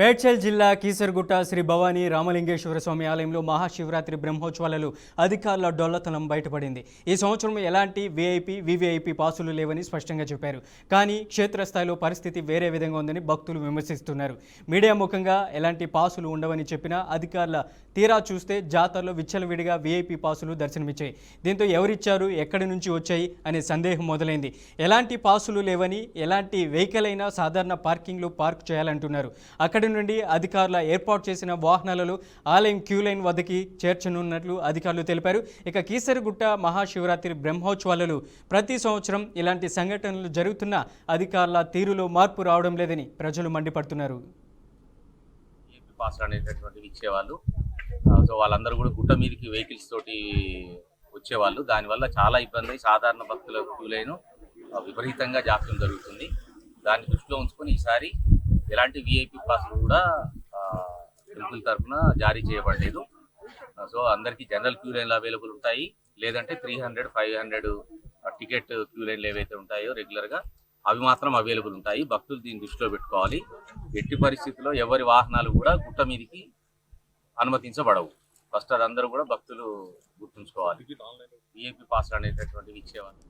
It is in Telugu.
మేడ్చల్ జిల్లా కీసరగుట్ట శ్రీ భవానీ రామలింగేశ్వర స్వామి ఆలయంలో మహాశివరాత్రి బ్రహ్మోత్సవాలలో అధికారుల డొల్లతనం బయటపడింది. ఈ సంవత్సరం ఎలాంటి వివిఐపి పాసులు లేవని స్పష్టంగా చెప్పారు. కానీ క్షేత్రస్థాయిలో పరిస్థితి వేరే విధంగా ఉందని భక్తులు విమర్శిస్తున్నారు. మీడియా ముఖంగా ఎలాంటి పాసులు ఉండవని చెప్పినా అధికారుల తీరా చూస్తే జాతరలో విచ్చలవిడిగా విఐపి పాసులు దర్శనమిచ్చాయి. దీంతో ఎవరిచ్చారు, ఎక్కడి నుంచి వచ్చాయి అనే సందేహం మొదలైంది. ఎలాంటి పాసులు లేవని, ఎలాంటి వెహికల్ అయినా సాధారణ పార్కింగ్లో పార్క్ చేయాలంటున్నారు. అక్కడి నుండి అధికారుల ఏర్పాటు చేసిన వాహనాలలో ఆలయం క్యూ లైన్ వద్దకి చేర్చనున్నట్లు అధికారులు తెలిపారు. ఇక కీసరగుట్ట మహాశివరాత్రి బ్రహ్మోత్సవాలలో ప్రతి సంవత్సరం ఇలాంటి సంఘటనలు జరుగుతున్న అధికారుల తీరులో మార్పు రావడం లేదని ప్రజలు మండిపడుతున్నారు. ఇచ్చేవాళ్ళు, సో వాళ్ళందరూ కూడా గుట్ట మీదకి వెహికల్స్ తోటి వచ్చేవాళ్ళు. దానివల్ల చాలా ఇబ్బంది. సాధారణ భక్తుల క్యూ లైన్ విపరీతంగా జాప్యం జరుగుతుంది. దాన్ని దృష్టిలో ఉంచుకొని ఈసారి ఎలాంటి విఐపి పాసులు కూడా టెంపుల్ తరఫున జారీ చేయబడలేదు. సో అందరికీ జనరల్ క్యూ లైన్లు అవైలబుల్ ఉంటాయి, లేదంటే 300, 500 టికెట్ క్యూ లైన్లు ఏవైతే ఉంటాయో రెగ్యులర్గా అవి మాత్రం అవైలబుల్ ఉంటాయి. భక్తులు దీన్ని దృష్టిలో పెట్టుకోవాలి. ఎట్టి పరిస్థితుల్లో ఎవరి వాహనాలు కూడా గుట్ట మీదకి అనుమతించబడవు. ఫస్ట్ అది అందరూ కూడా భక్తులు గుర్తుంచుకోవాలి. విఐపి పాసులు అనేటటువంటివి ఇచ్చేవాళ్ళు.